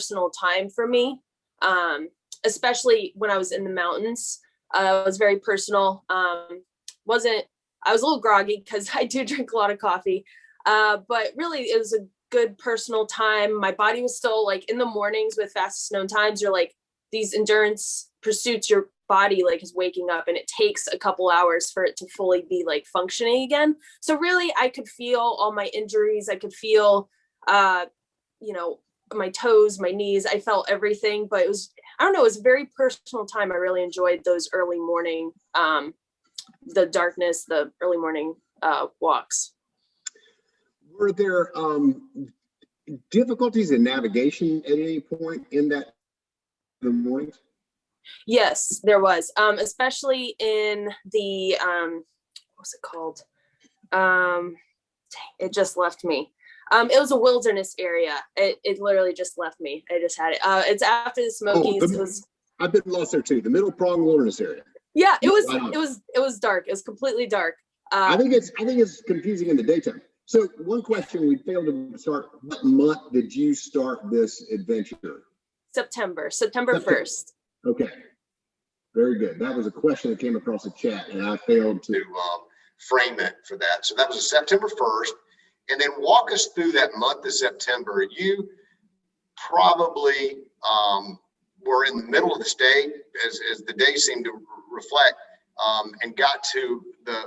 personal time for me, especially when I was in the mountains. It was very personal. I was a little groggy because I do drink a lot of coffee, but really it was a good personal time. My body was still like in the mornings with fastest known times, you're like these endurance pursuits, your body like is waking up and it takes a couple hours for it to fully be like functioning again. So really I could feel all my injuries. I could feel, my toes, my knees, I felt everything, but it was a very personal time. I really enjoyed those early morning, the darkness, the early morning walks. Were there difficulties in navigation at any point in the mornings? Yes, there was, especially in the, what's it called? It just left me. It was a wilderness area. It literally just left me. I just had it. It's after the Smokies. I've been lost there too. The Middle Prong Wilderness area. Yeah, it was dark. It was completely dark. I think it's confusing in the daytime. So one question we failed to start: what month did you start this adventure? September 1st. Okay, very good. That was a question that came across the chat, and I failed to frame it for that. So that was September 1st. And then walk us through that month of September. You probably were in the middle of the state, as the day seemed to reflect, and got to the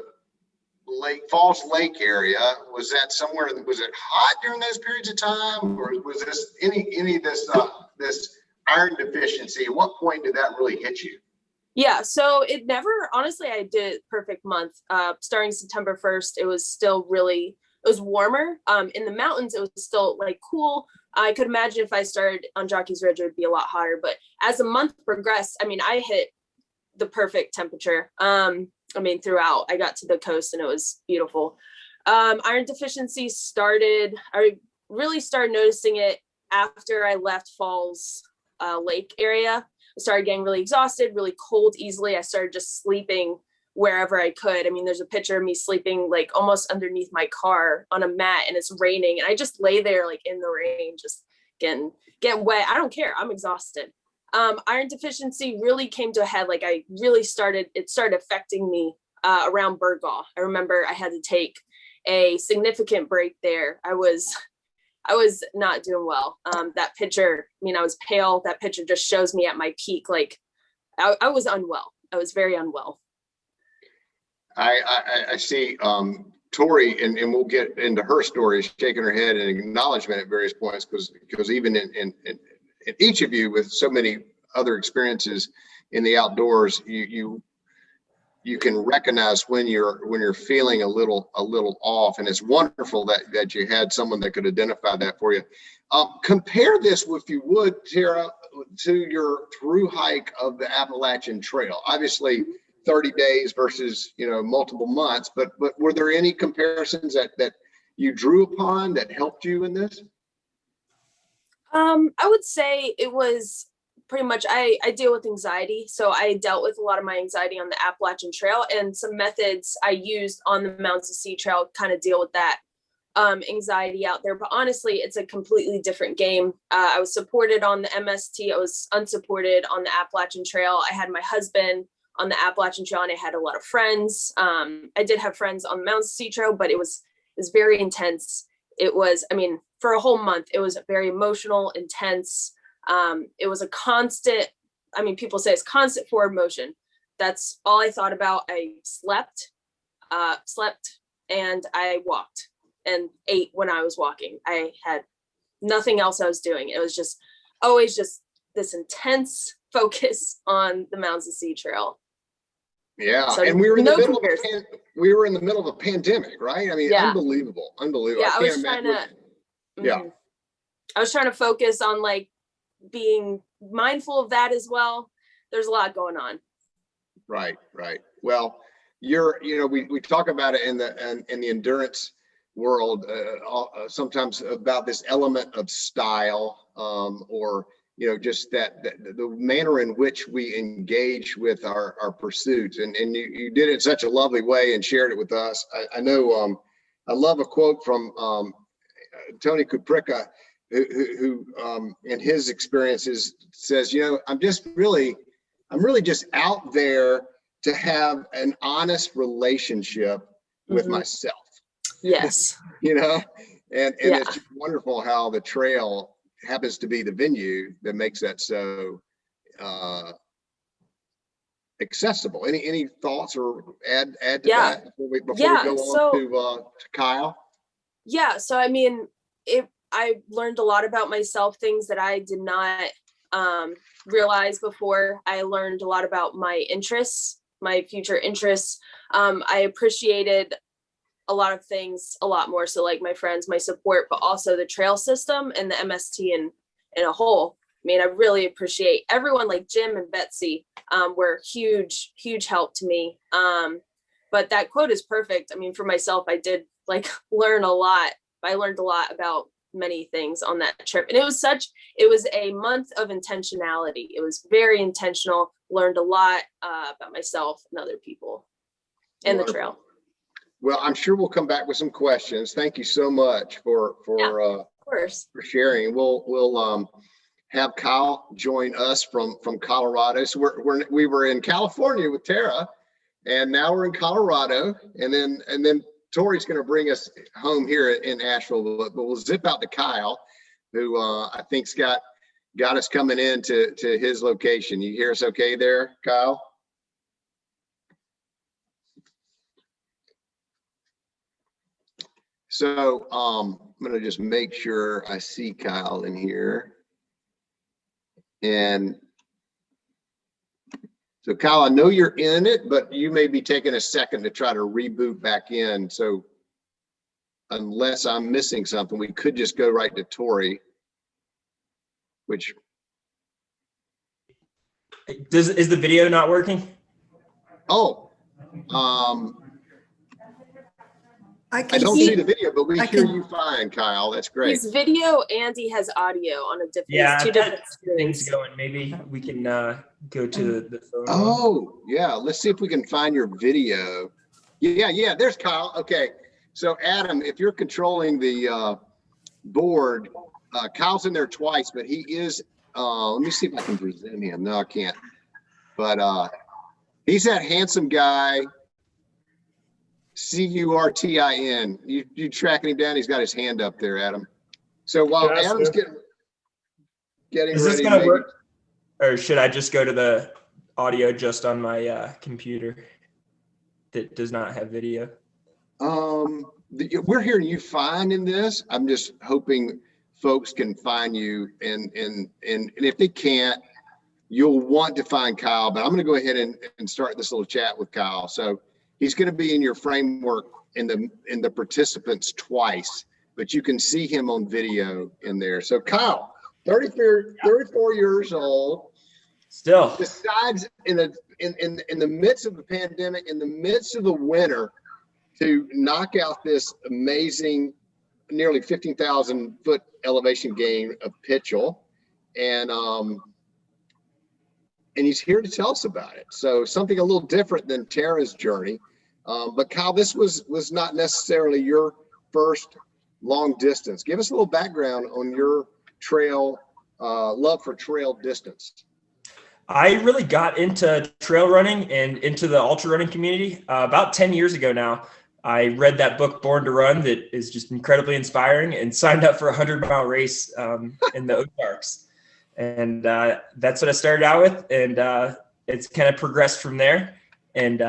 Falls Lake area. Was that somewhere? Was it hot during those periods of time, or was this any of this iron deficiency? At what point did that really hit you? Yeah, so it never. Honestly, I did perfect month. Starting September 1st, it was still really. It was warmer. In the mountains, it was still like cool. I could imagine if I started on Jockey's Ridge, it would be a lot hotter. But as the month progressed, I hit the perfect temperature. Throughout, I got to the coast and it was beautiful. Iron deficiency started, I really started noticing it after I left Falls Lake area. I started getting really exhausted, really cold easily. I started just sleeping wherever I could. There's a picture of me sleeping like almost underneath my car on a mat and it's raining. And I just lay there like in the rain, just getting wet. I don't care. I'm exhausted. Iron deficiency really came to a head. Like it started affecting me around Burgaw. I remember I had to take a significant break there. I was not doing well. That picture, I was pale. That picture just shows me at my peak. Like I was unwell. I was very unwell. I see Tori, and we'll get into her story, shaking her head in acknowledgement at various points, because even in each of you with so many other experiences in the outdoors, you can recognize when you're feeling a little off, and it's wonderful that you had someone that could identify that for you. Compare this, if you would, Tara, to your through hike of the Appalachian Trail. Obviously 30 days versus multiple months, but were there any comparisons that you drew upon that helped you in this? I would say it was pretty much, I deal with anxiety, so I dealt with a lot of my anxiety on the Appalachian Trail, and some methods I used on the Mountains to Sea Trail kind of deal with that anxiety out there. But honestly, it's a completely different game. I was supported on the MST. I was unsupported on the Appalachian Trail. I had my husband on the Appalachian Trail, and I had a lot of friends. I did have friends on the Mountains to Sea Trail, but it was very intense. It was, for a whole month, it was very emotional, intense. It was a constant, people say it's constant forward motion. That's all I thought about. I slept, and I walked and ate when I was walking. I had nothing else I was doing. It was just always just this intense focus on the Mountains to Sea Trail. Yeah, so and we were in the middle of a pandemic, right? Yeah. Unbelievable. Yeah, I was trying to. Yeah, I was trying to focus on like being mindful of that as well. There's a lot going on. Right. Well, we talk about it in the endurance world sometimes about this element of style, or just that the manner in which we engage with our pursuits, and you did it in such a lovely way and shared it with us. I know I love a quote from Tony Kuprika, who in his experiences says, I'm really just out there to have an honest relationship with myself. Yes. And it's just wonderful how the trail happens to be the venue that makes that so accessible. Any thoughts or add to that before we go on to Kyle? Yeah. So, I mean, I learned a lot about myself, things that I did not realize before. I learned a lot about my interests, my future interests. I appreciated a lot of things a lot more. So like my friends, my support, but also the trail system and the MST in a whole. I mean, I really appreciate everyone, like Jim and Betsy were huge help to me. But that quote is perfect. I mean, for myself, I did learn a lot. I learned a lot about many things on that trip. And it was a month of intentionality. It was very intentional, learned a lot about myself and other people and the trail. Well, I'm sure we'll come back with some questions. Thank you so much for sharing. We'll have Kyle join us from Colorado. So we were in California with Tara, and now we're in Colorado, and then Tori's going to bring us home here in Asheville. But we'll zip out to Kyle, who I think's got us coming in to his location. You hear us okay there, Kyle? So I'm going to just make sure I see Kyle in here. And so Kyle, I know you're in it, but you may be taking a second to try to reboot back in. So unless I'm missing something, we could just go right to Tori, which. Is the video not working? Oh, I don't see the video, but we hear you fine, Kyle. That's great. He's video and he has audio on a different, two different screens. Going. Maybe we can go to the phone. Oh, yeah. Let's see if we can find your video. Yeah. There's Kyle. Okay. So Adam, if you're controlling the board, Kyle's in there twice, but he is, let me see if I can present him. No, I can't. But he's that handsome guy. Curtin. You tracking him down? He's got his hand up there, Adam. So while Adam's getting is this ready, gonna work, or should I just go to the audio just on my computer that does not have video? We're hearing you fine in this. I'm just hoping folks can find you, and if they can't, you'll want to find Kyle. But I'm going to go ahead and start this little chat with Kyle. So. He's going to be in your framework in the participants twice, but you can see him on video in there. So Kyle, 34 years old, still decides in the midst of the pandemic, in the midst of the winter, to knock out this amazing, nearly 15,000 foot elevation gain of Pitchell, and he's here to tell us about it. So something a little different than Tara's journey. But Kyle, this was not necessarily your first long distance. Give us a little background on your trail, love for trail distance. I really got into trail running and into the ultra running community about 10 years ago now. I read that book, Born to Run, that is just incredibly inspiring, and signed up for a 100-mile race in the Ozarks. And that's what I started out with. And it's kind of progressed from there. And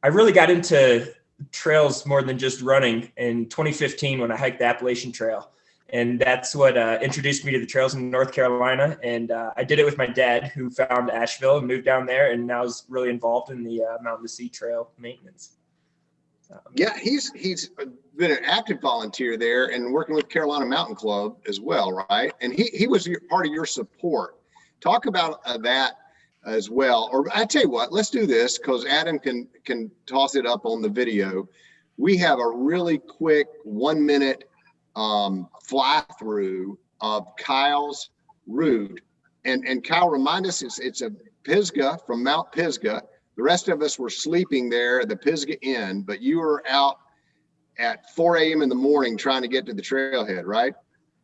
I really got into trails more than just running in 2015 when I hiked the Appalachian Trail. And that's what introduced me to the trails in North Carolina. And I did it with my dad, who found Asheville and moved down there, and now is really involved in the Mountain to Sea Trail maintenance. Yeah, he's been an active volunteer there and working with Carolina Mountain Club as well, right? And he was part of your support. Talk about that as well. Or I tell you what, let's do this, because Adam can toss it up on the video. We have a really quick 1 minute fly through of Kyle's route. And Kyle, remind us, it's a Pisgah from Mount Pisgah. The rest of us were sleeping there at the Pisgah Inn, but you were out at 4 a.m. in the morning trying to get to the trailhead, right?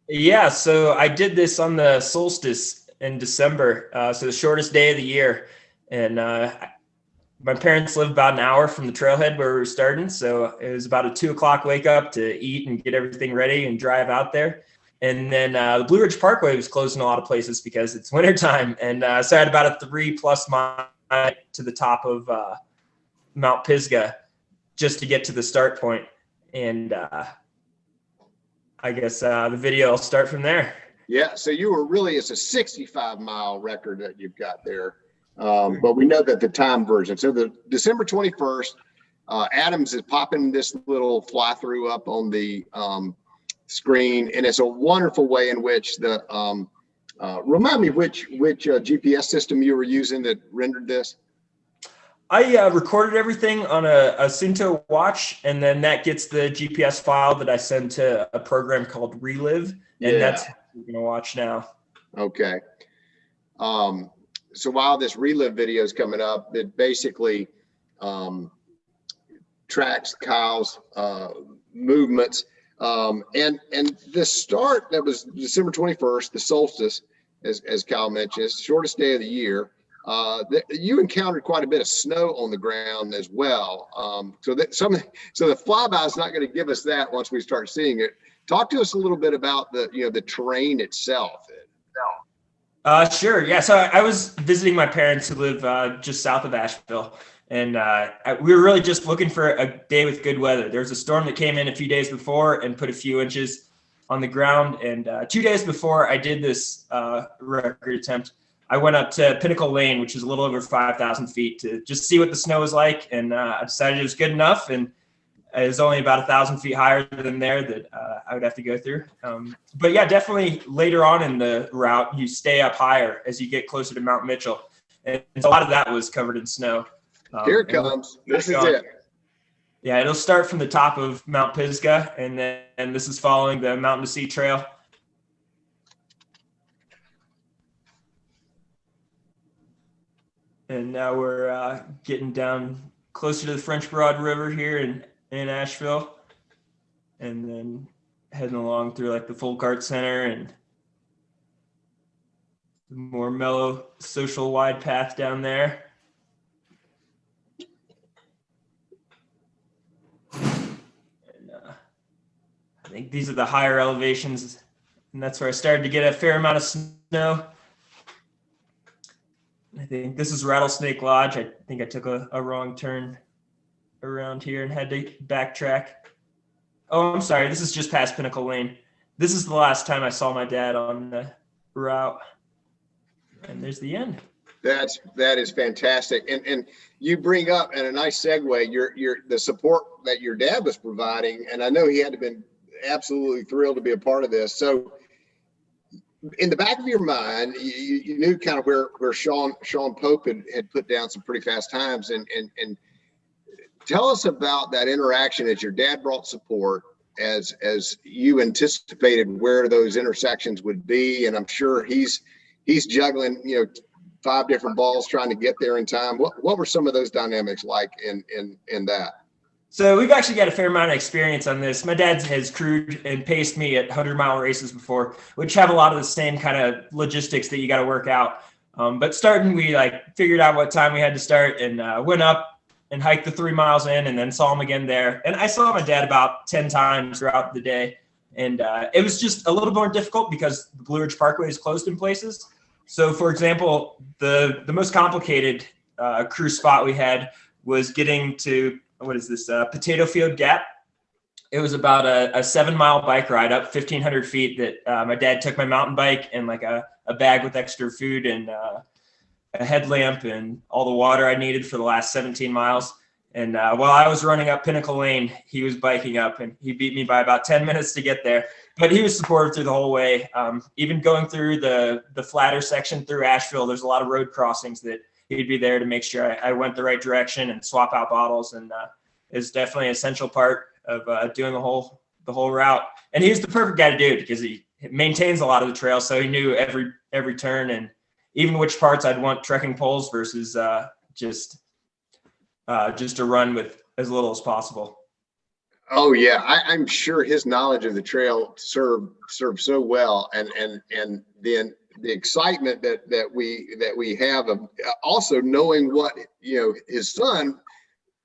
Yeah, so I did this on the solstice in December, so the shortest day of the year. And my parents live about an hour from the trailhead where we were starting. So it was about a 2 o'clock wake up to eat and get everything ready and drive out there. And then the Blue Ridge Parkway was closed in a lot of places because it's wintertime. And so I had about a 3+ mile to the top of Mount Pisgah just to get to the start point. And I guess the video will start from there. Yeah, so it's a 65-mile record that you've got there. But we know that the time version. So the December 21st, Adams is popping this little fly through up on the screen, and it's a wonderful way in which the remind me which GPS system you were using that rendered this. I recorded everything on a Sunto watch, and then that gets the GPS file that I send to a program called Relive, and that's what we're gonna watch now. Okay. So while this Relive video is coming up, it basically tracks Kyle's movements. And the start, that was December 21st, the solstice, as Kyle mentioned, it's the shortest day of the year. You encountered quite a bit of snow on the ground as well. So the flyby is not going to give us that once we start seeing it. Talk to us a little bit about the terrain itself. Sure. Yeah. So I was visiting my parents who live just south of Asheville, and we were really just looking for a day with good weather. There was a storm that came in a few days before and put a few inches on the ground. And 2 days before I did this record attempt, I went up to Pinnacle Lane, which is a little over 5,000 feet, to just see what the snow was like. And I decided it was good enough. And it was only about 1,000 feet higher than there that I would have to go through. But yeah, definitely later on in the route, you stay up higher as you get closer to Mount Mitchell. And a lot of that was covered in snow. Here it comes. This is it. Yeah, it'll start from the top of Mount Pisgah, and then this is following the Mountain to Sea Trail. And now we're getting down closer to the French Broad River here in Asheville, and then heading along through like the Folk Art Center and the more mellow social wide path down there. And I think these are the higher elevations, and that's where I started to get a fair amount of snow. I think this is Rattlesnake Lodge. I think I took a wrong turn around here and had to backtrack. Oh, I'm sorry. This is just past Pinnacle Lane. This is the last time I saw my dad on the route. And there's the end. That is fantastic. And you bring up, and a nice segue, the support that your dad was providing. And I know he had to been absolutely thrilled to be a part of this. So in the back of your mind, you knew kind of where Sean Pope had put down some pretty fast times, and tell us about that interaction as your dad brought support, as you anticipated where those intersections would be. And I'm sure he's juggling, 5 different balls trying to get there in time. What were some of those dynamics like in that? So we've actually got a fair amount of experience on this. My dad has crewed and paced me at 100-mile races before, which have a lot of the same kind of logistics that you got to work out. But starting, we figured out what time we had to start and went up and hiked the 3 miles in, and then saw him again there. And I saw my dad about 10 times throughout the day. And it was just a little more difficult because the Blue Ridge Parkway is closed in places. So for example, the most complicated crew spot we had was getting to, Potato Field Gap. It was about a 7-mile bike ride up 1,500 feet that my dad took my mountain bike and a bag with extra food and a headlamp and all the water I needed for the last 17 miles. And while I was running up Pinnacle Lane, he was biking up, and he beat me by about 10 minutes to get there. But he was supportive through the whole way. Even going through the flatter section through Asheville, there's a lot of road crossings that he'd be there to make sure I went the right direction and swap out bottles. And is definitely an essential part of doing the whole route. And he was the perfect guy to do it because he maintains a lot of the trail, so he knew every turn and even which parts I'd want trekking poles versus just to run with as little as possible. Oh yeah, I'm sure his knowledge of the trail served so well, and then the excitement that we have of also knowing what his son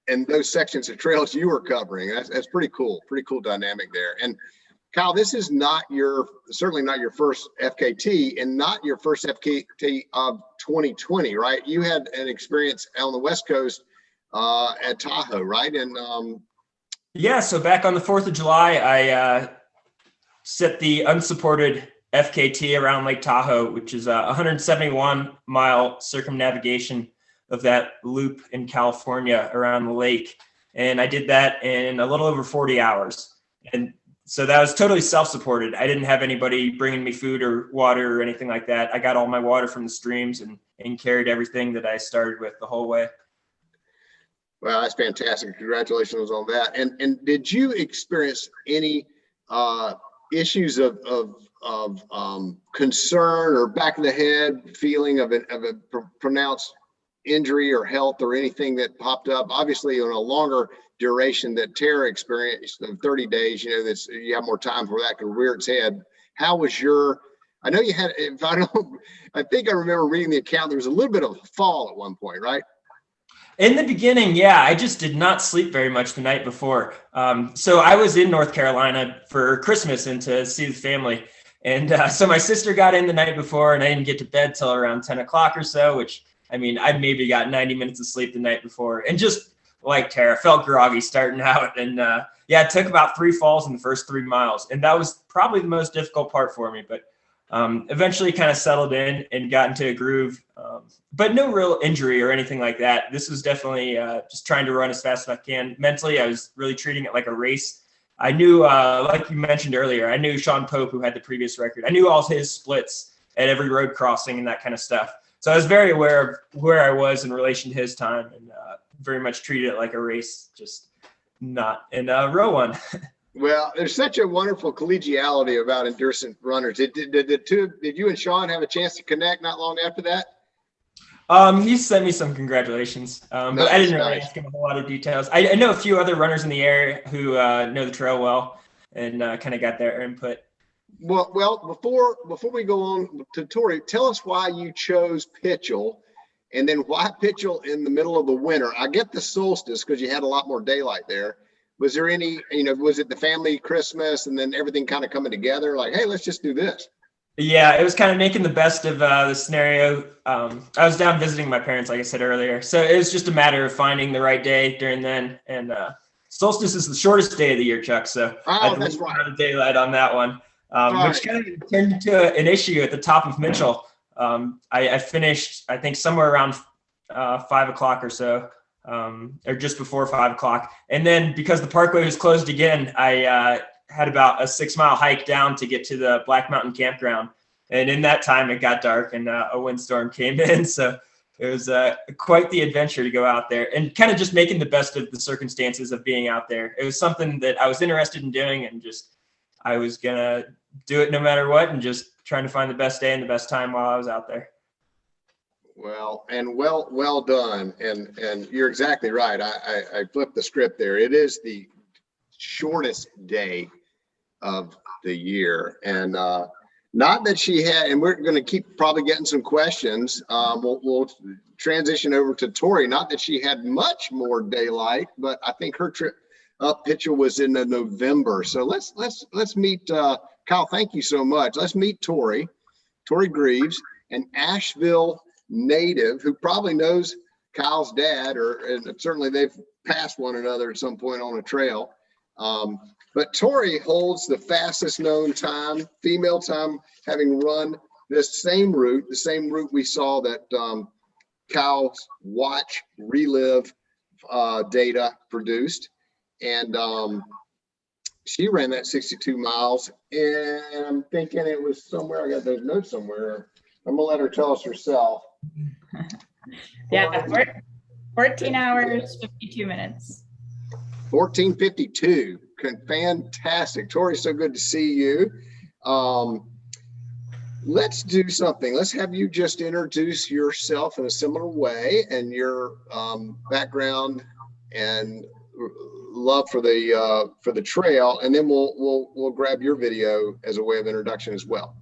and those sections of trails you were covering. That's pretty cool dynamic there. And Kyle, this is certainly not your first FKT and not your first FKT of 2020, right? You had an experience on the West Coast at Tahoe, right? And yeah, so back on the 4th of July, I set the unsupported FKT around Lake Tahoe, which is a 171-mile circumnavigation of that loop in California around the lake. And I did that in a little over 40 hours. And so that was totally self-supported. I didn't have anybody bringing me food or water or anything like that. I got all my water from the streams and carried everything that I started with the whole way. Well, that's fantastic. Congratulations on that. And did you experience any issues of concern or back of the head feeling of a pronounced injury or health or anything that popped up? Obviously, on a longer duration that Tara experienced of 30 days, you have more time for that could rear its head. How was I know you had, I think I remember reading the account, there was a little bit of a fall at one point, right? In the beginning, yeah, I just did not sleep very much the night before. So I was in North Carolina for Christmas and to see the family. And so my sister got in the night before and I didn't get to bed till around 10 o'clock or so, which, I mean, I maybe got 90 minutes of sleep the night before. And just like Tara, felt groggy starting out. And yeah, it took about 3 falls in the first 3 miles. And that was probably the most difficult part for me. But eventually kind of settled in and got into a groove, but no real injury or anything like that. This was definitely just trying to run as fast as I can. Mentally, I was really treating it like a race. I knew, like you mentioned earlier, I knew Sean Pope, who had the previous record. I knew all his splits at every road crossing and that kind of stuff. So I was very aware of where I was in relation to his time and very much treated it like a race, just not in row one. Well, there's such a wonderful collegiality about endurance runners. Did you and Sean have a chance to connect not long after that? He sent me some congratulations, but I didn't really ask him a whole lot of details. I know a few other runners in the area who know the trail well and kind of got their input. Well, before we go on to Tori, tell us why you chose Pitchell, and then why Pitchell in the middle of the winter. I get the solstice because you had a lot more daylight there. Was there any, was it the family Christmas and then everything kind of coming together like, hey, let's just do this? Yeah, it was kind of making the best of the scenario. I was down visiting my parents, like I said earlier. So it was just a matter of finding the right day during then. And solstice is the shortest day of the year, Chuck. So that's right. The daylight on that one, which kind of turned into an issue at the top of Mitchell. I finished, I think, somewhere around 5 o'clock or so. Or just before 5 o'clock. And then because the parkway was closed again, I had about a 6-mile hike down to get to the Black Mountain campground. And in that time it got dark and a windstorm came in. So it was quite the adventure to go out there and kind of just making the best of the circumstances of being out there. It was something that I was interested in doing and just, I was going to do it no matter what and just trying to find the best day and the best time while I was out there. Well done. And you're exactly right. I flipped the script there. It is the shortest day of the year. And not that she had, and we're going to keep probably getting some questions. We'll transition over to Tori. Not that she had much more daylight, but I think her trip up Pitchell was in November. So let's meet Kyle. Thank you so much. Let's meet Tory Grieves, an Asheville native who probably knows Kyle's dad, and certainly they've passed one another at some point on a trail. But Tori holds the fastest known time, female time, having run this same route, the same route we saw that Kyle's watch relive data produced. And she ran that 62 miles, and I'm thinking it was somewhere, I got those notes somewhere. I'm gonna let her tell us herself. Yeah, 14 hours, 52 minutes. 14:52. Fantastic. Tori, so good to see you. Let's do something. Let's have you just introduce yourself in a similar way and your background and love for the trail, and then we'll grab your video as a way of introduction as well.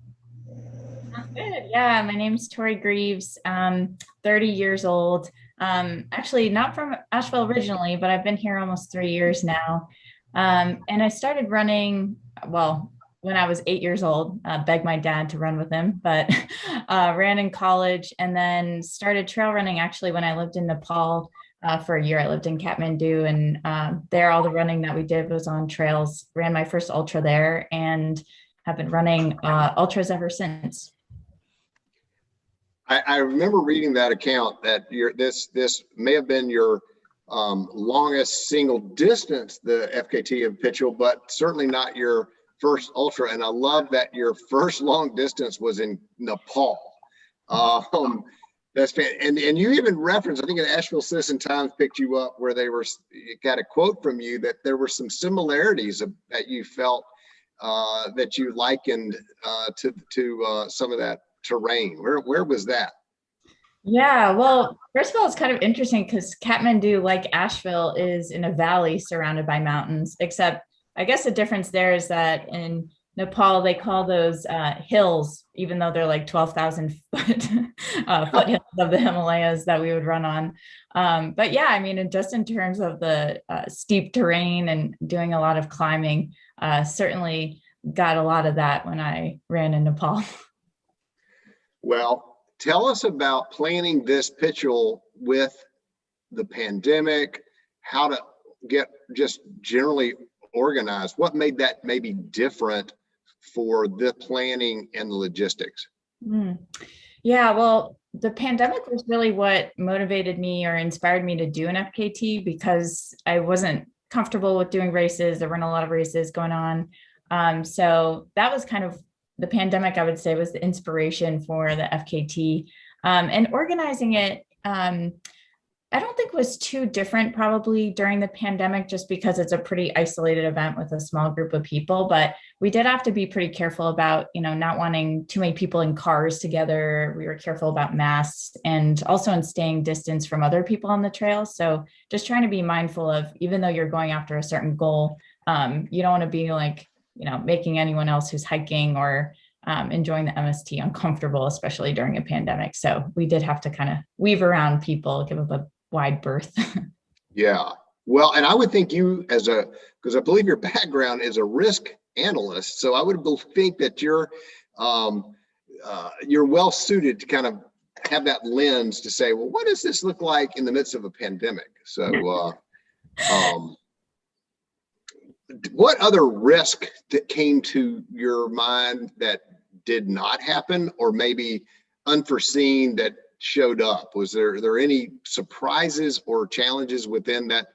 Good. Yeah, my name's Tori Grieves. 30 years old. Actually not from Asheville originally, but I've been here almost 3 years now. And I started running, well, when I was 8 years old, begged my dad to run with him, but ran in college, and then started trail running actually when I lived in Nepal for a year. I lived in Kathmandu, and there all the running that we did was on trails. Ran my first ultra there and have been running ultras ever since. I remember reading that account that this may have been your longest single distance, the FKT of Pitchell, but certainly not your first ultra. And I love that your first long distance was in Nepal. That's and you even referenced, I think the Asheville Citizen-Times picked you up where they got a quote from you that there were some similarities that you felt that you likened to some of that terrain. Where was that? Yeah, well, first of all, it's kind of interesting because Kathmandu, like Asheville, is in a valley surrounded by mountains, except I guess the difference there is that in Nepal, they call those hills, even though they're like 12,000 foothills of the Himalayas that we would run on. But yeah, I mean, just in terms of the steep terrain and doing a lot of climbing, certainly got a lot of that when I ran in Nepal. Well, tell us about planning this Pitchell with the pandemic, how to get just generally organized. What made that maybe different for the planning and the logistics? Yeah, well, the pandemic was really what motivated me or inspired me to do an FKT, because I wasn't comfortable with doing races. There weren't a lot of races going on. So that was kind of the pandemic, I would say, was the inspiration for the FKT, and organizing it. I don't think was too different probably during the pandemic, just because it's a pretty isolated event with a small group of people. But we did have to be pretty careful about, not wanting too many people in cars together. We were careful about masks and also in staying distance from other people on the trail. So just trying to be mindful of, even though you're going after a certain goal, you don't want to be like, making anyone else who's hiking or enjoying the MST uncomfortable, especially during a pandemic. So we did have to kind of weave around people, give them a wide berth. Yeah. Well, and I would think you because I believe your background is a risk analyst. So I would think that you're well suited to kind of have that lens to say, well, what does this look like in the midst of a pandemic? So what other risk that came to your mind that did not happen, or maybe unforeseen that showed up? Was there any surprises or challenges within that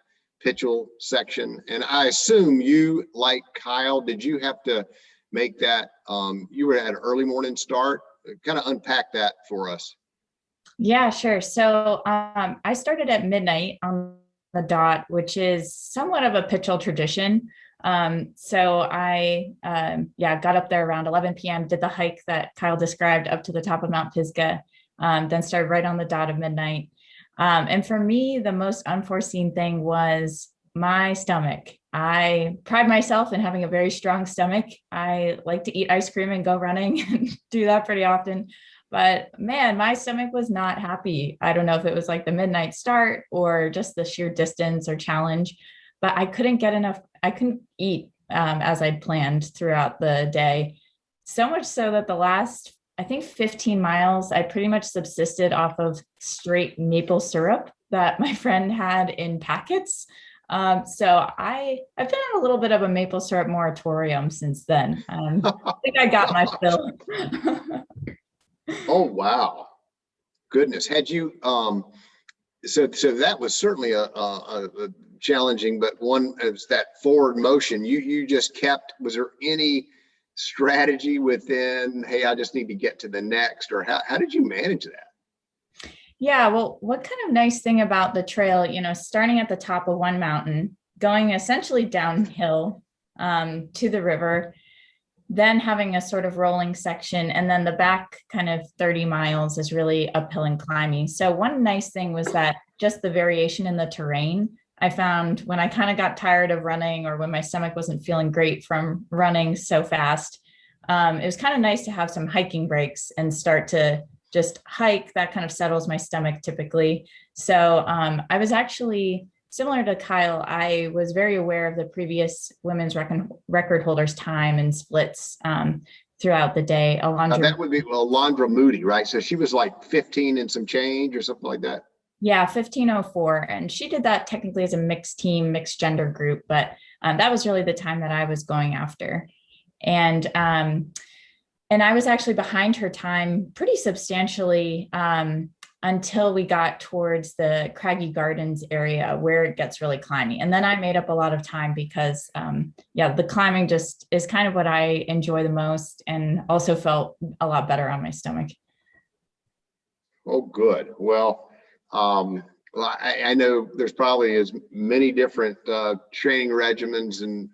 Pitchell section? And I assume you, like Kyle, did you have to make that, you were at an early morning start? Kind of unpack that for us. Yeah, sure. So I started at midnight on the dot, which is somewhat of a Pitchell tradition. So I got up there around 11 p.m., did the hike that Kyle described up to the top of Mount Pisgah, then started right on the dot of midnight. And for me, the most unforeseen thing was my stomach. I pride myself in having a very strong stomach. I like to eat ice cream and go running and do that pretty often. But man, my stomach was not happy. I don't know if it was like the midnight start or just the sheer distance or challenge, but I couldn't get enough. I couldn't eat as I'd planned throughout the day. So much so that the last, I think 15 miles, I pretty much subsisted off of straight maple syrup that my friend had in packets. So I've been on a little bit of a maple syrup moratorium since then. I think I got my fill. Oh, wow. Goodness. Had you, so that was certainly a challenging, but one is that forward motion. You just kept, was there any strategy within, hey, I just need to get to the next, or how did you manage that? Yeah, well, what kind of nice thing about the trail, starting at the top of one mountain, going essentially downhill to the river, then having a sort of rolling section, and then the back kind of 30 miles is really uphill and climbing. So one nice thing was that just the variation in the terrain I found when I kind of got tired of running or when my stomach wasn't feeling great from running so fast, it was kind of nice to have some hiking breaks and start to just hike. That kind of settles my stomach typically. So I was actually similar to Kyle. I was very aware of the previous women's record holders' time and splits throughout the day. Now that would be Alondra Moody, right? So she was like 15 and some change or something like that. Yeah, 1504. And she did that technically as a mixed team, mixed gender group, but that was really the time that I was going after. And I was actually behind her time pretty substantially until we got towards the Craggy Gardens area where it gets really climby. And then I made up a lot of time because, the climbing just is kind of what I enjoy the most and also felt a lot better on my stomach. Oh, good. Well, I know there's probably as many different training regimens and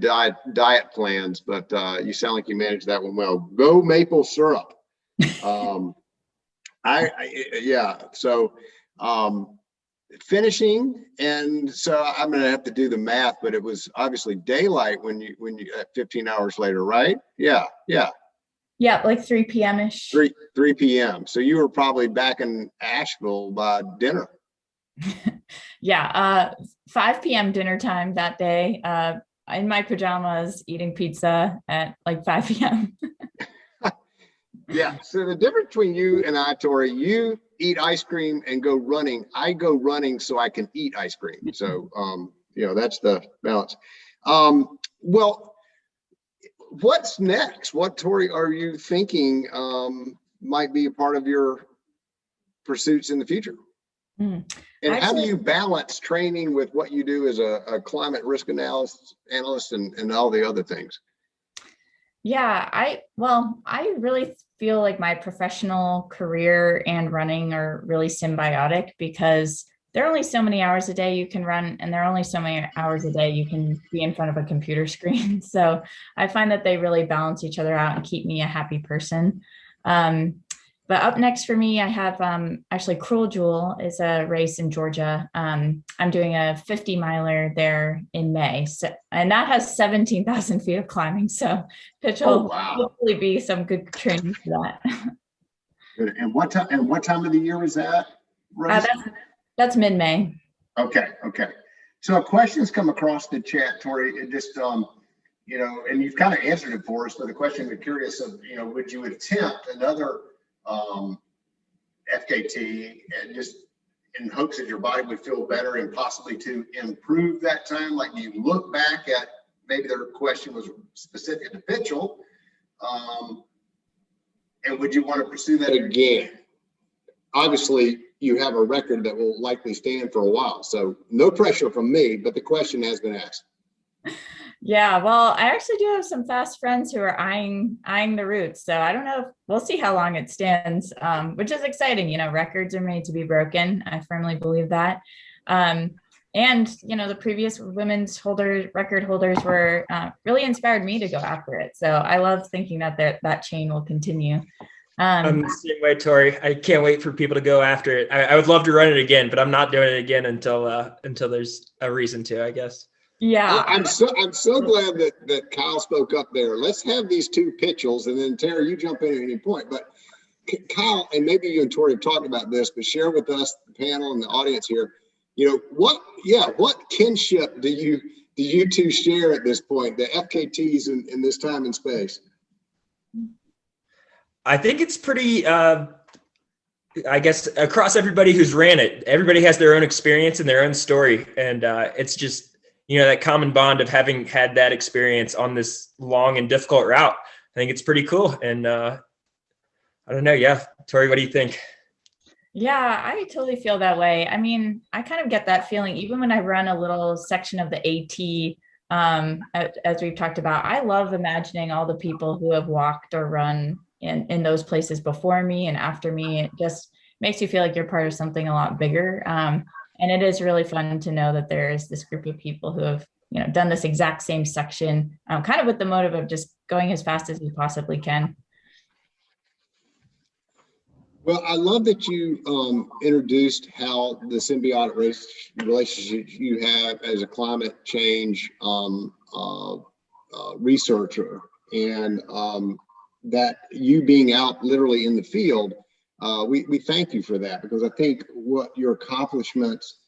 diet plans, but you sound like you managed that one well. Go maple syrup. So finishing, and so I'm gonna have to do the math, but it was obviously daylight when you 15 hours later, right? Yeah, like 3 p.m. ish. 3 p.m. So you were probably back in Asheville by dinner. 5 p.m. dinner time that day, in my pajamas eating pizza at like 5 p.m. Yeah. So the difference between you and I, Tori, you eat ice cream and go running. I go running so I can eat ice cream. So, that's the balance. Well, what's next? What, Tori, are you thinking might be a part of your pursuits in the future? And how do you balance training with what you do as a climate risk analyst and all the other things? Yeah, I really feel like my professional career and running are really symbiotic because there are only so many hours a day you can run, and there are only so many hours a day you can be in front of a computer screen. So I find that they really balance each other out and keep me a happy person. But up next for me, I have actually Cruel Jewel is a race in Georgia. I'm doing a 50 miler there in May. So, and that has 17,000 feet of climbing. So Pitchell will hopefully be some good training for that. Good. And what time of the year is that? That's mid-May. Okay. So questions come across the chat, Tori. It just, and you've kind of answered it for us, but the question we're curious of, would you attempt another FKT and just in hopes that your body would feel better and possibly to improve that time? Like, do you look back at, maybe their question was specific to Pitchell, and would you want to pursue that again? Obviously, you have a record that will likely stand for a while, so no pressure from me, but the question has been asked. Yeah, well, I actually do have some fast friends who are eyeing the route. So I don't know. We'll see how long it stands, which is exciting. Records are made to be broken. I firmly believe that. And the previous women's record holders were really inspired me to go after it. So I love thinking that chain will continue. I'm the same way, Tori. I can't wait for people to go after it. I would love to run it again, but I'm not doing it again until there's a reason to, I guess. Yeah, I'm so glad that Kyle spoke up there. Let's have these two Pitchells, and then Terry, you jump in at any point. But Kyle, and maybe you and Tori have talked about this, but share with us, the panel and the audience here. What kinship do you two share at this point, the FKTs in this time and space? I think it's pretty. I guess across everybody who's ran it, everybody has their own experience and their own story, and it's just. That common bond of having had that experience on this long and difficult route. I think it's pretty cool. And I don't know. Yeah. Tori, what do you think? Yeah, I totally feel that way. I mean, I kind of get that feeling even when I run a little section of the AT, as we've talked about. I love imagining all the people who have walked or run in those places before me and after me. It just makes you feel like you're part of something a lot bigger. And it is really fun to know that there is this group of people who have, done this exact same section, kind of with the motive of just going as fast as you possibly can. Well, I love that you introduced how the symbiotic relationship you have as a climate change researcher, and that you being out literally in the field. We thank you for that, because I think what your accomplishments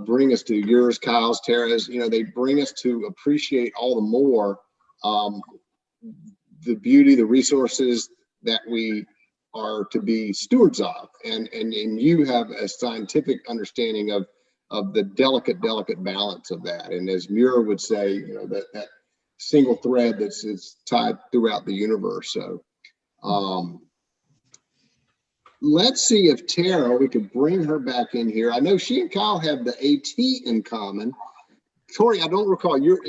bring us to, yours, Kyle's, Tara's, they bring us to appreciate all the more the beauty, the resources that we are to be stewards of, and you have a scientific understanding of the delicate balance of that, and as Muir would say, that single thread that's tied throughout the universe. So let's see if Tara, we could bring her back in here. I know she and Kyle have the AT in common. Tori, I don't recall, your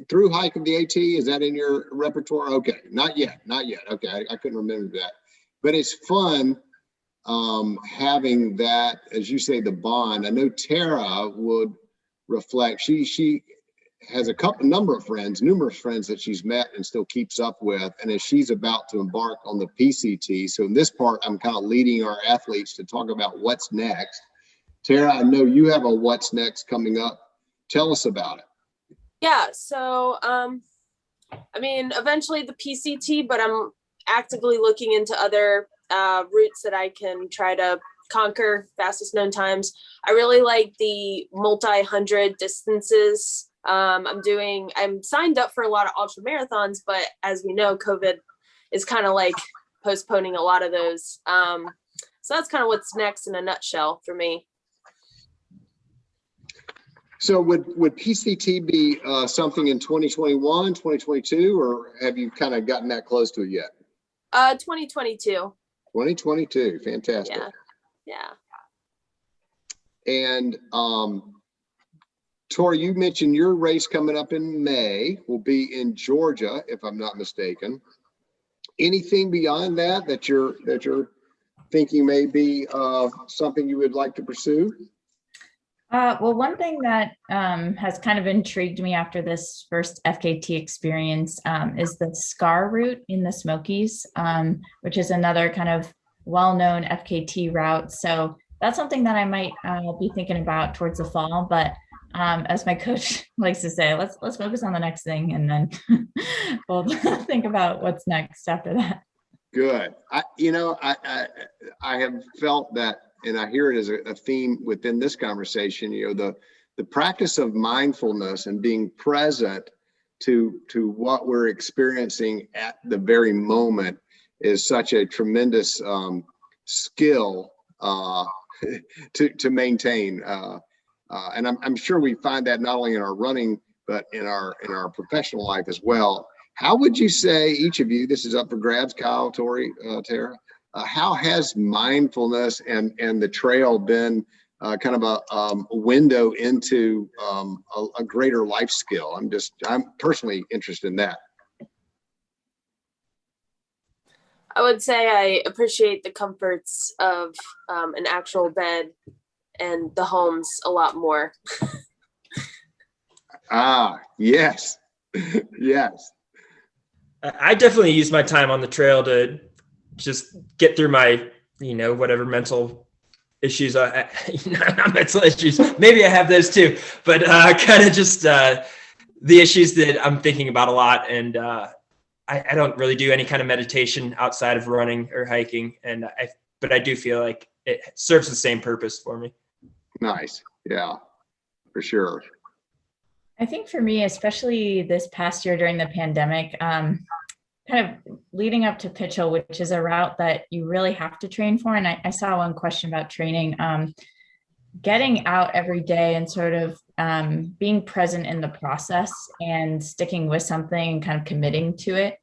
through hike of the AT, is that in your repertoire? Okay, not yet. Okay, I couldn't remember that. But it's fun having that, as you say, the bond. I know Tara would reflect, she has numerous friends that she's met and still keeps up with. And as she's about to embark on the PCT, so in this part, I'm kind of leading our athletes to talk about what's next. Tara, I know you have a what's next coming up. Tell us about it. Yeah, so eventually the PCT, but I'm actively looking into other routes that I can try to conquer fastest known times. I really like the multi-100 distances. I'm signed up for a lot of ultra marathons, but as we know, COVID is kind of like postponing a lot of those. So that's kind of what's next in a nutshell for me. So would PCT be something in 2021, 2022, or have you kind of gotten that close to it yet? 2022. 2022, fantastic. Yeah. And Tori, you mentioned your race coming up in May will be in Georgia, if I'm not mistaken. Anything beyond that you're thinking may be something you would like to pursue? Well, one thing that has kind of intrigued me after this first FKT experience is the SCAR route in the Smokies, which is another kind of well-known FKT route. So that's something that I might be thinking about towards the fall. But as my coach likes to say, let's focus on the next thing, and then we'll think about what's next after that. Good. I have felt that, and I hear it as a theme within this conversation, the practice of mindfulness and being present to what we're experiencing at the very moment is such a tremendous skill to maintain. And I'm sure we find that not only in our running, but in our professional life as well. How would you say, each of you, this is up for grabs, Kyle, Tori, Tara, how has mindfulness and the trail been kind of a window into a greater life skill? I'm personally interested in that. I would say I appreciate the comforts of an actual bed and the homes a lot more. Yes. Yes. I definitely use my time on the trail to just get through my, whatever mental issues, not mental issues. Maybe I have those too, but kind of just the issues that I'm thinking about a lot. And I don't really do any kind of meditation outside of running or hiking. But I do feel like it serves the same purpose for me. Nice. Yeah, for sure. I think for me, especially this past year during the pandemic, kind of leading up to Pitchell, which is a route that you really have to train for. And I saw one question about training, getting out every day and sort of being present in the process and sticking with something and kind of committing to it.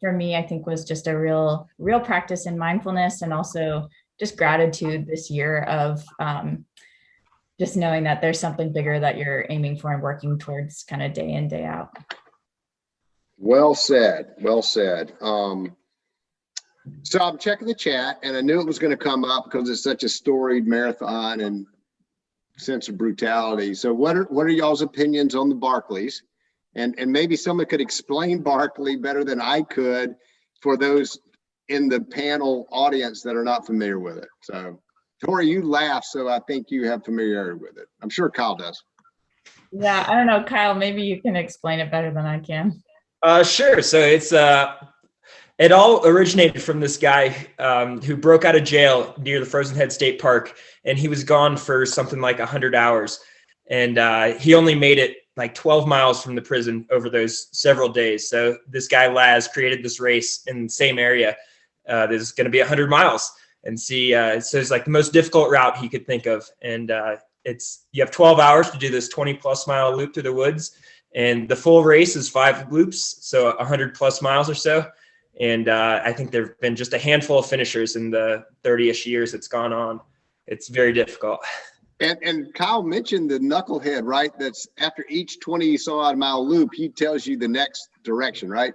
For me, I think was just a real practice in mindfulness, and also just gratitude this year of just knowing that there's something bigger that you're aiming for and working towards kind of day in, day out. Well said. Well said. So I'm checking the chat, and I knew it was going to come up because it's such a storied marathon and sense of brutality. So what are y'all's opinions on the Barkleys? And maybe someone could explain Barkley better than I could for those in the panel audience that are not familiar with it. So Tori, you laugh, so I think you have familiarity with it. I'm sure Kyle does. Yeah, I don't know, Kyle, maybe you can explain it better than I can. Sure. So it all originated from this guy who broke out of jail near the Frozen Head State Park, and he was gone for something like 100 hours. And he only made it like 12 miles from the prison over those several days. So this guy, Laz, created this race in the same area that is going to be 100 miles. And so it's like the most difficult route he could think of. And you have 12 hours to do this 20+ mile loop through the woods. And the full race is 5 loops, so 100+ miles or so. And I think there have been just a handful of finishers in the 30-ish years it's gone on. It's very difficult. And Kyle mentioned the knucklehead, right? That's after each 20-some-odd mile loop, he tells you the next direction, right?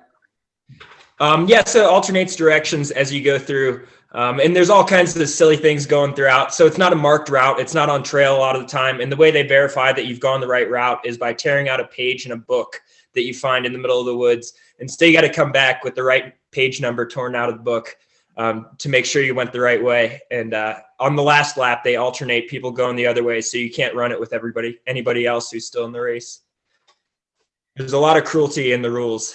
Yeah, so it alternates directions as you go through. And there's all kinds of silly things going throughout. So it's not a marked route. It's not on trail a lot of the time. And the way they verify that you've gone the right route is by tearing out a page in a book that you find in the middle of the woods. And so you got to come back with the right page number torn out of the book to make sure you went the right way. And on the last lap, they alternate people going the other way, so you can't run it with anybody else who's still in the race. There's a lot of cruelty in the rules.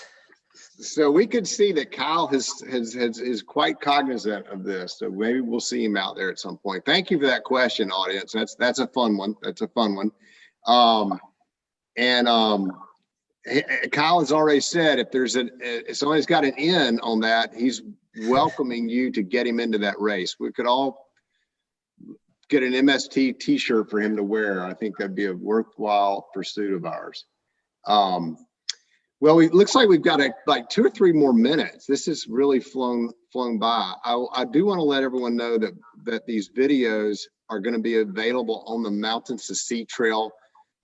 So we could see that Kyle is quite cognizant of this. So maybe we'll see him out there at some point. Thank you for that question, audience. That's a fun one. That's a fun one. Kyle has already said if somebody's got an in on that, he's welcoming you to get him into that race. We could all get an MST t-shirt for him to wear. I think that'd be a worthwhile pursuit of ours. Well, it looks like we've got like 2 or 3 more minutes. This has really flown by. I do want to let everyone know that these videos are going to be available on the Mountains to Sea Trail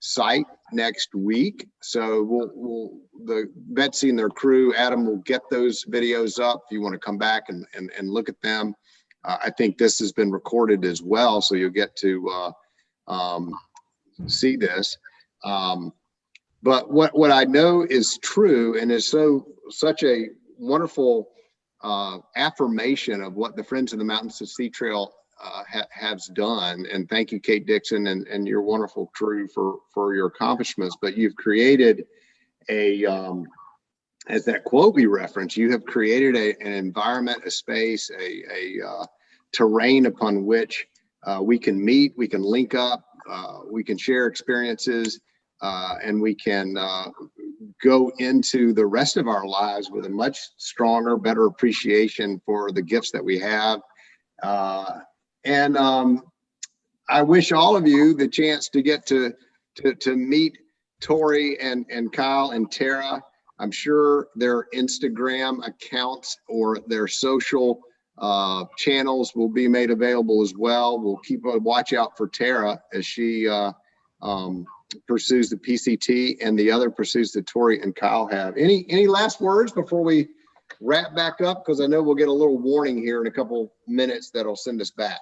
site next week. So the Betsy and their crew, Adam, will get those videos up if you want to come back and look at them. I think this has been recorded as well, so you'll get to see this. But what I know is true and is such a wonderful affirmation of what the Friends of the Mountains to Sea Trail has done. And thank you, Kate Dixon, and your wonderful crew for your accomplishments. But you've created as that quote we referenced, you have created an environment, a space, a terrain upon which we can meet, we can link up, we can share experiences, and we can go into the rest of our lives with a much stronger, better appreciation for the gifts that we have. And I wish all of you the chance to get to meet Tori and Kyle and Tara. I'm sure their Instagram accounts or their social channels will be made available as well. We'll keep a watch out for Tara as she pursues the PCT and the other pursuits that Tori and Kyle have. Any last words before we wrap back up? Because I know we'll get a little warning here in a couple minutes that'll send us back.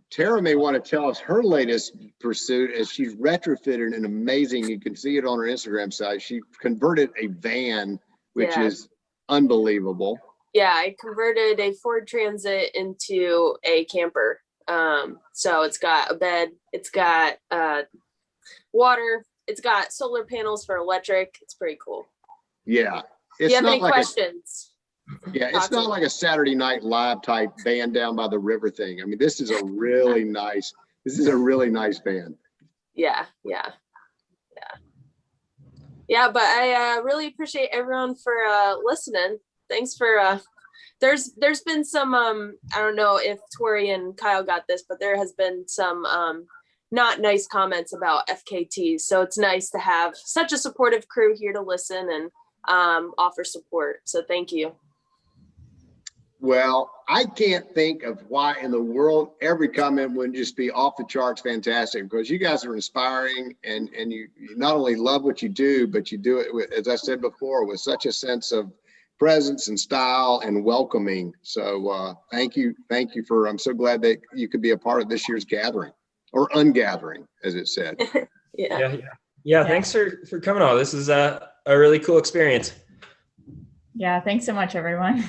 Tara may want to tell us her latest pursuit as she's retrofitted an amazing, you can see it on her Instagram site. She converted a van, which is unbelievable. Yeah, I converted a Ford Transit into a camper. So it's got a bed, it's got water, it's got solar panels for electric. It's pretty cool. Yeah. If you have any questions? Yeah, it's not like a Saturday Night Live type band down by the river thing. I mean, this is a really nice band. Yeah. But I really appreciate everyone for listening. Thanks for there's been some I don't know if Tori and Kyle got this, but there has been some not nice comments about FKTs. So it's nice to have such a supportive crew here to listen and offer support. So thank you. Well, I can't think of why in the world every comment wouldn't just be off the charts fantastic, because you guys are inspiring and you not only love what you do, but you do it with, as I said before, with such a sense of presence and style and welcoming. So thank you for, I'm so glad that you could be a part of this year's gathering or ungathering, as it said. Yeah. Thanks for coming on. This is a really cool experience. Yeah, thanks so much, everyone.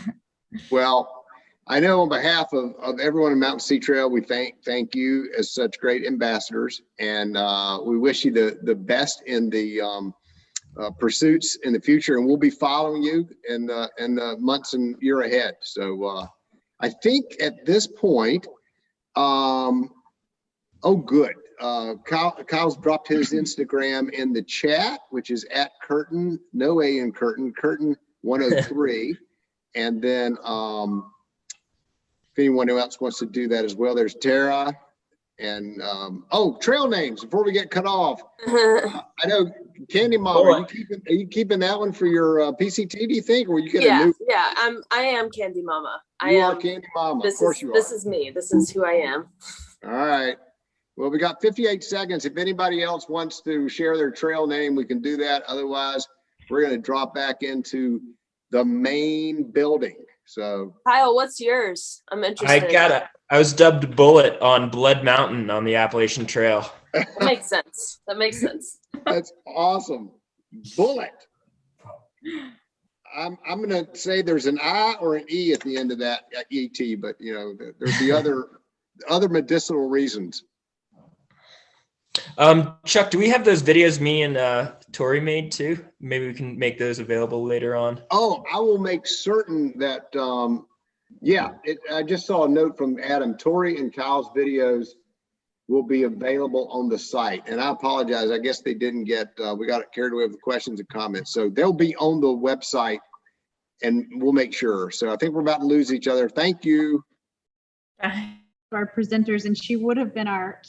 Well, I know on behalf of everyone in Mountain Sea Trail, we thank you as such great ambassadors, and we wish you the best in the pursuits in the future, and we'll be following you in the months and year ahead. So I think at this point, oh, good. Kyle's dropped his Instagram in the chat, which is at Curtin, no A in Curtin, Curtin 103. And then if anyone else wants to do that as well, there's Tara. And oh, trail names before we get cut off. I know Candy Mom, are you keeping that one for your PCT, do you think, or will you get a new? Yeah, I am Candy Mama. You are Candy Mama. Of course you are. This is me. This is who I am. All right. Well, we got 58 seconds. If anybody else wants to share their trail name, we can do that. Otherwise, we're going to drop back into the main building. So Kyle, what's yours? I'm interested. I was dubbed Bullet on Blood Mountain on the Appalachian Trail. That makes sense. That's awesome. Bullet. I'm going to say there's an I or an E at the end of that ET, but you know, there's the other medicinal reasons. Chuck, do we have those videos me and Tori made too? Maybe we can make those available later on. Oh, I will make certain that, I just saw a note from Adam. Tori and Kyle's videos will be available on the site. And I apologize. I guess they didn't get, we got carried away with the questions and comments. So they'll be on the website and we'll make sure. So I think we're about to lose each other. Thank you. Our presenters, and she would have been our